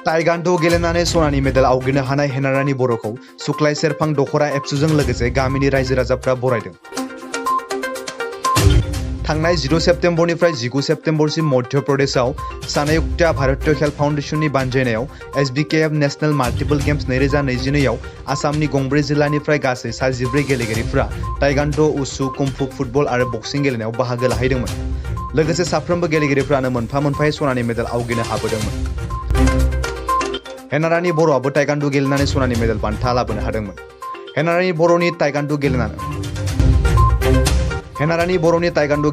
ताइगान्डु गेलेनानै सनानि मेडेल आवग्रिनो हानाय हेनारानि बर'खौ सुक्लाय सेरफां दखरा एबसुजों लोगोसे गामिनि रायजो राजाफ्रा बरायदों। थांनाय 16 सेप्तेम्बरनिफ्राय 19 सेप्तेम्बरसिम मध्य प्रदेशआव सानयुक्ता भारतीय खेल फाउन्डेशननि बानजायनायाव एसबिकेएफ नेशनेल माल्टिपल गेम्स 2022 आव आसामनि गंब्रै जिल्लानिफ्राय गासै 14 गेलेगिरिफोरा ताइगान्डु, उसु, कुंफु, फुटबल आरो बक्सिं गेलेनायाव बाहागो लाहैदोंमोन। लोगोसे साफ्रोमबो गेलेगिरिफ्रानो मोनफा मोनफायै सनानि मेडेल आवग्रिनो हाबोदोंमोन। हेनारानि बर'आबो ताइगान्डु गेलेनानै सनानि मेडेल बान्था लाबोनो हादोंमोन। हेनारानि बर'नि ताइगान्डु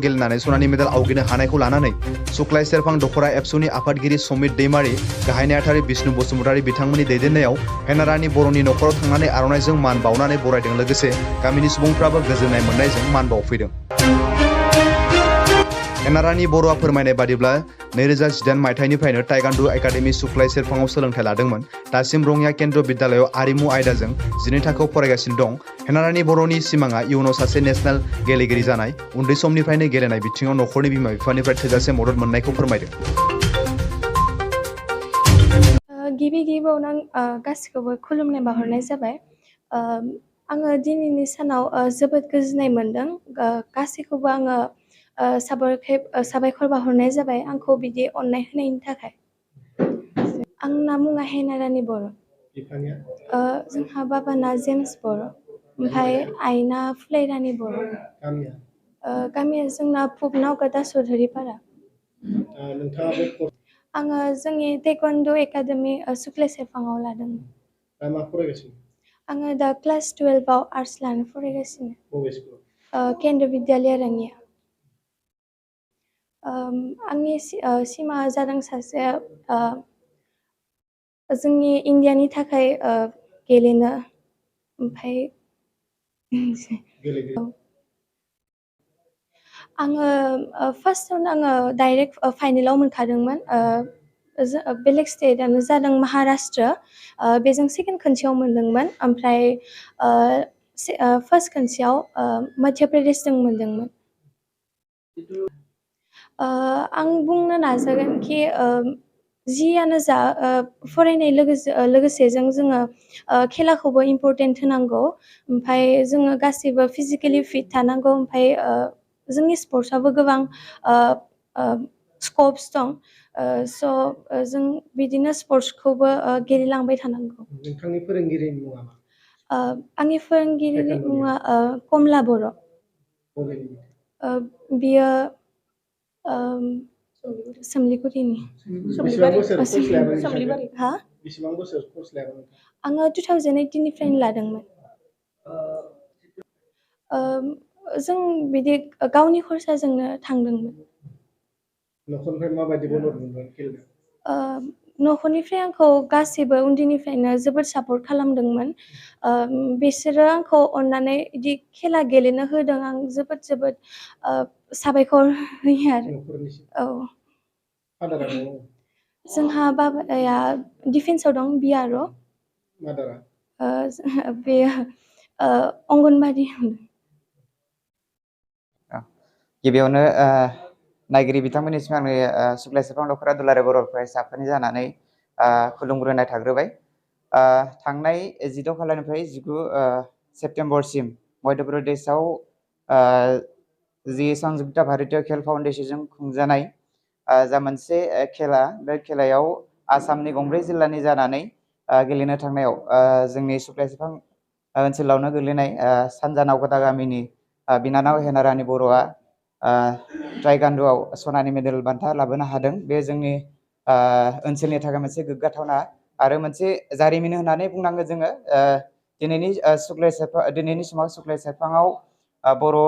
गेलेनानै सनानि मेडेल आवग्रिनो हानायखौ लानानै सुक्लाय सेरफां दखरा एबसुनि आफादगिरि समित दैमारि, गाहाय नेहाथारि बिष्णु बसुमतारी बिथांमोननि दैदेननायाव हेनारानि बर'नि नखराव थांनानै आर'नाइजों मान बावनानै बरायदों। लोगोसे गामिनि सुबुंफ्राबो गोजोननाय मोननायजों मान बावफैदों। हेनारानि बर'आ फोरमायनाय बादिब्ला 2018 मायथाइनिफ्रायनो ताइगान्डु एकाडेमि सुक्लाय सेरफाङाव सोलोंथाइ लादोंमोन। दासिम रङिया केन्द्र बिद्यालयाव आरिमु आयदाजों 12 थाखोआव फरायगासिनो दं। हेनारानि बर'नि सिमाङा इयुनाव सासे नेशनेल गेलेगिरि जानाय। उन्दै समनिफ्रायनो गेलेनाय बिथिङाव नखरनि बिमा बिफानिफ्राय थोजासे मदद मोननायखौ फोरमायदों। गिबियावनो गासिखौबो खुलुमनाय बावहरनाय जाबाय। आङो दिनैनि सानाव जोबोद गोजोननाय मोनदों। गासैखौबो आङो साबायखर बावहरनाय जाबाय आंखौ बिदि अननाय होनायनि थाखाय। आंना मुङा हेनारानि बर'। जोंहा बाबाना जेम्स बर', ओमफ्राय आइना फुलायरानि बर'। गामिया जोंना पुबनाव दासुधुरिपारा। आङो जोंनि ताइक्वान्डु एकाडेमि सुक्लाय सेरफाङाव लादों। दा मा फरायगासिनो? आङो दा क्लास 12आव आर्टस लानो फरायगासिनो। बबे स्कुलाव? केन्द्र बिद्यालय रङिया। आंनि सिमाङा जादों सासे जोंनि इण्डियानि थाखाय गेलेनो। ओमफ्राय आङो फार्स्टआवनो आङो डाइरेक्ट फाइनेलाव मोनखादोंमोन। बेलेग स्टेटआनो जादों महाराष्ट्र। बेजों सेकेन्ड खनसेयाव मोनदोंमोन। ओमफ्राय फार्स्ट खनसेयाव मध्य प्रदेशजों मोनदोंमोन। आं बुंनो नाजागोन कि जियानो जा फरायनाय लोगोसे जोङो खेलाखौबो इम्परटेन्ट होनांगौ। ओमफ्राय जोङो गासैबो फिजिकेलि फिट थानांगौ। ओमफ्राय जोंनि स्पर्ट्सआबो गोबां स्कप्स दं। जों बिदिनो स्पर्ट्सखौबो गेलेलांबाय थानांगौ। नोंथांनि फोरोंगिरिनि मुङा मा? आंनि फोरोंगिरिनि मुङा कमला बर'। बियो सोमलिगुरिनि। बेसेबां बोसोर कर्स लायामोन? हा? बेसेबां बोसोर कर्स लायामोन? आङो 2018निफ्रायनो लादोंमोन। जों बिदि गावनि खरसाजोंनो थांदोंमोन। न'खरनिफ्राय माबायदि मदद मोनदों गेलेनो? न'खरनिफ्राय आंखौ गासैबो उन्दैनिफ्रायनो जोबोद सापर्ट खालामदोंमोन। बिसोरो आंखौ अननानै बिदि खेला गेलेनो होदों। आं जोबोद साबायखर होयो आरो। औ। जोंहा बाबाया डिफेन्सआव दं, बिआरअ। मादारा? बेयो अंगनबादि। गिबियावनो नायगिरि बिथांमोननिसिम आंनि सुक्लाय सेरफां दखरा दुलाराय बर' फरायसा आफादनि जानानै खुलुमग्रोनाय थाग्रोबाय। थांनाय 16 खालारनिफ्राय 19 सेप्तेम्बरसिम मध्य प्रदेशआव जि संयुक्ता भारतीय खेल फाउन्डेशनजों खुंजानाय जा मोनसे खेला, बे खेलायाव आसामनि गंब्रै जिल्लानि जानानै गेलेनो थांनायाव जोंनि सुक्लाय सेरफां ओनसोलावनो गोग्लैनाय सानजा नावकाटा गामिनि बिनानाव हेनारानि बर'आ ताइगान्डुआव सनानि मेडेल बान्था लाबोनो हादों। बे जोंनि ओनसोलनि थाखाय मोनसे गोग्गाथावना आरो मोनसे जारिमिन होननानै बुंनांगोन जोङो। दिनैनि समाव सुक्लाय सेरफाङाव बर'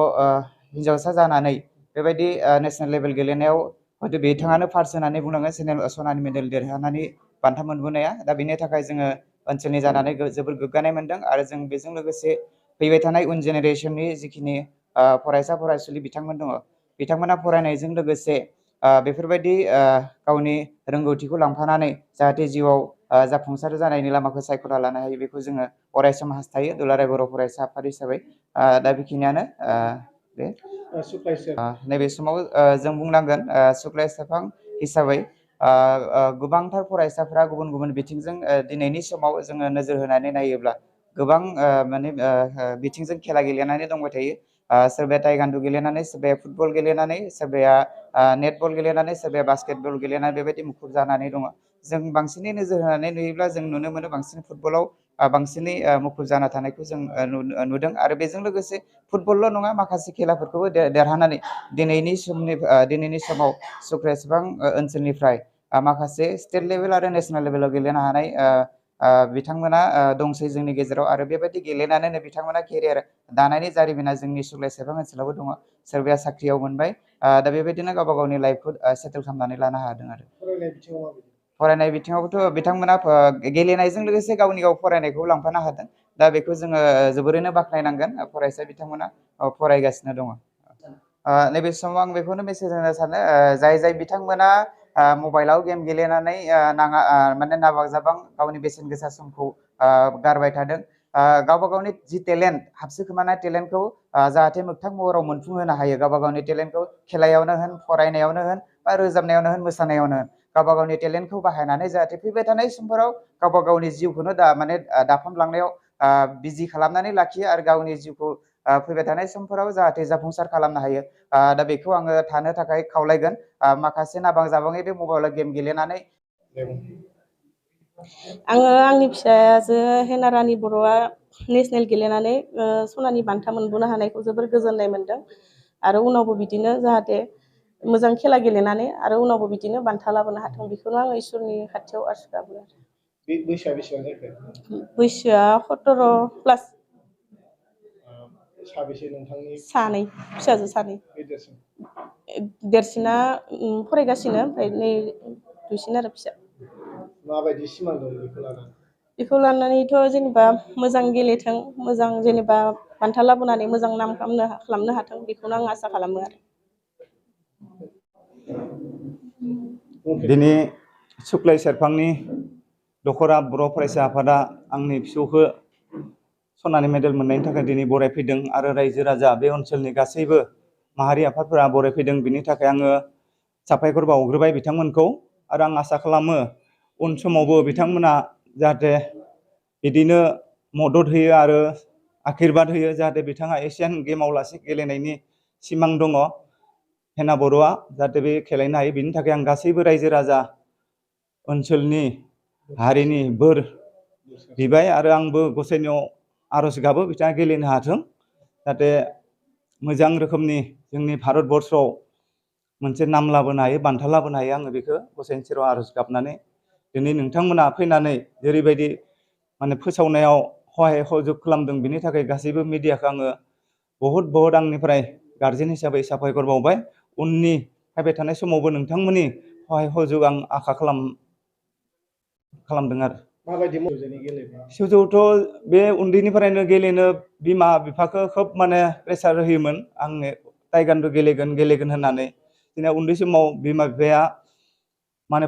हिन्जावसा जानानै बेबायदि नेसनेल लेभेल गेलेनायाव हयथ' बिथाङानो फार्स्ट होननानै बुंनांगोन सनानि मेडेल देरहानानै बान्था मोनबोनाया। दा बेनि थाखाय जोङो ओनसोलनि जानानै जोबोर गोग्गानाय मोनदों आरो जों बेजों लोगोसे फैबाय थानाय उन जेनेरेसननि जिखिनि फरायसा फरायसुलि बिथांमोन दङ, बिथांमोना फरायनायजों लोगोसे बेफोरबायदि गावनि रोंगौथिखौ लांफानानै जाहाथे जिउआव जाफुंसार जानायनि लामाखौ सायख'ना लानो हायो, बेखौ जोङो अरायसम हास्थायो दुलाराय बर' फरायसा आफाद हिसाबै। दा बेखिनियानो नैबे समाव जों बुंनांगोन सुक्लाय सेरफां हिसाबै गोबांथार फरायसाफोरा गुबुन गुबुन बिथिंजों दिनैनि समाव जोङो नोजोर होनानै नायोब्ला गोबां माने बिथिंजों खेला गेलेनानै दंबाय थायो। सोरबाया टाइगान्डु गेलेनानै, सोरबाया फुटबल गेलेनानै, सोरबाया नेटबल गेलेनानै, सोरबाया बास्केटबल गेलेनानै बेबायदि मुखुब जानानै दङ। जों बांसिनै नोजोर होनानै नुयोब्ला जों नुनो मोनो बांसिन फुटबलाव बांसिनै मुखुब जाना थानायखौ जों नुदों आरो बेजों लोगोसे फुटबलल' नङा माखासे खेलाफोरखौबो देरहानानै दिनैनि समाव सुक्राइसेरफां ओनसोलनिफ्राय माखासे स्टेट लेभेल आरो नेसनेल लेभेलाव गेलेनो हानाय बिथांमोना दंसै जोंनि गेजेराव आरो बेबायदि गेलेनानैनो बिथांमोना केरियार दानायनि जारिमिना जोंनि सुक्राइसेरफां ओनसोलावबो दङ। सोरबाया साख्रियाव मोनबाय, दा बेबायदिनो गावबा गावनि लाइफखौ सेटेल खालामनानै लानो हादों आरो। फरायनाय बिथिङावबोथ' बिथांमोना गेलेनायजों लोगोसे गावनि गाव फरायनायखौ लांफानो हादों। दा बेखौ जोङो जोबोरैनो बाख्नायनांगोन। फरायसा बिथांमोना फरायगासिनो दङ। नैबे समाव आं बेखौनो मेसेज होनो सानो, जाय बिथांमोना मबाइलाव गेम गेलेनानै नाङा जाबां गावनि बेसेन गोसा समखौ गारबाय थादों। गावबा गावनि जि टेलेन्ट, हाबसोखोमानाय टेलेन्टखौ जाहाथे मोगथां महराव मोनफुंहोनो हायो। गावबा गावनि टेलेन्टखौ खेलायावनो होन, फरायनायावनो होन, बा रोजाबनायावनो होन, मोसानायावनो होन, गावबा गावनि टेलेन्टखौ बाहायनानै जाहाथे फैबाय थानाय समफोराव गावबा गावनि जिउखौनो दाफामलांनायाव बिजि खालामनानै लाखियो आरो गावनि जिउखौ फैबाय थानाय समफोराव जाहाथे जाफुंसार खालामनो हायो। दा बेखौ आङो थानो थाखाय खावलायगोन। माखासे नाबां जाबाङै बे मबाइलाव गेम गेलेनानै आङो आंनि फिसाजो हेनारानि बर'आ नेसनेल गेलेनानै सनानि बान्था मोनबोनो हानायखौ जोबोर गोजोननाय मोन्दों आरो उनावबो बिदिनो जाहाथे मोजां खेला गेलेनानै आरो उनावबो बिदिनो बान्था लाबोनो हाथों, बेखौनो आङो इसोरनि खाथियाव आरज गाबो आरो। बैसोआ बेसेबां जाखो? बैसोआ 17 प्लास। साबेसे नोंथांनि? सानै, फिसाजो सानै। देरसिना फरायगासिनो, ओमफ्राय नै दुइसिन आरो फिसा। माबायदि सिमां दं बेखौ लानानै? बेखौ लानानैथ' जेनेबा मोजां गेलेथों, मोजां जेनेबा बान्था लाबोनानै मोजां नाम खालामनो हाथों, बेखौनो आं आसा खालामो आरो। दिनै सुक्लाइसेरफांनि दख'रा बर' फरायसा आफादा आंनि फिसौखौ सनानि मेडेल मोननायनि थाखाय दिनै बरायफैदों आरो रायजो राजा बे ओनसोलनि गासैबो माहारि आफादफोरा बरायफैदों। बिनि थाखाय आङो साबायखर बावग्रोबाय बिथांमोनखौ आरो आं आसा खालामो उन समावबो बिथांमोना जाहाथे बिदिनो मदद होयो आरो आशीर्बाद होयो, जाहाथे बिथाङा एसियान गेमाव लासै गेलेनायनि सिमां दङ हेना बर'आ, जाहाथे बे खेलायनो हायो। बिनि थाखाय आं गासैबो रायजो राजा ओनसोलनि हारिनि बोर बिबाय आरो आंबो गसाइनियाव आरज गाबो बिथाङा गेलेनो हाथों, जाहाथे मोजां रोखोमनि जोंनि भारतबर्षआव मोनसे नाम लाबोनो हायो, बान्था लाबोनो हायो। आङो बेखौ गसाइनि सेराव आरज गाबनानै दिनै नोंथांमोना फैनानै जेरैबायदि फोसावनायाव सहाय सहयोग खालामदों, बिनि थाखाय गासैबो मिडियाखौ आङो बहुद आंनिफ्राय गार्जेन हिसाबै साबायखर बावबाय। उननि फैबाय थानाय समावबो नोंथांमोननि सहाय सहयोग आं आसा खालामदों आरो। माबायदि गेलेनाय? फिसौजोथ' बे उन्दैनिफ्रायनो गेलेनो बिमा बिफाखौ खोब प्रेसार होयोमोन, आङो टाइगान्डु गेलेगोन होननानै। दिनै उन्दै समाव बिमा बिफाया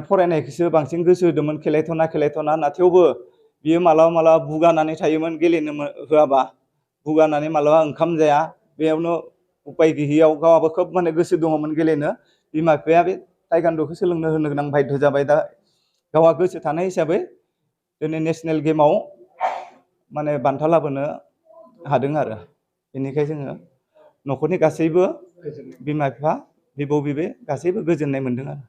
फरायनायखौसो बांसिन गोसो होदोंमोन, खेलायथ'ना होनना। थेवबो बियो मालाबा बुगानानै थायोमोन, गेलेनो होआबा बुगानानै मालाबा ओंखाम जाया। बेयावनो उपाय गैयियाव गावहाबो खोब गोसो दङमोन गेलेनो। बिमा बिफाया बे टाइगान्डुखौ सोलोंनो होनो गोनां बाध्य जाबाय। दा गावहा गोसो थानाय हिसाबै दिनै नेसनेल गेमाव बान्था लाबोनो हादों आरो। बेनिखाय जोङो न'खरनि गासैबो बिमा बिफा, बिबौ बिबै गासैबो गोजोननाय मोन्दों आरो।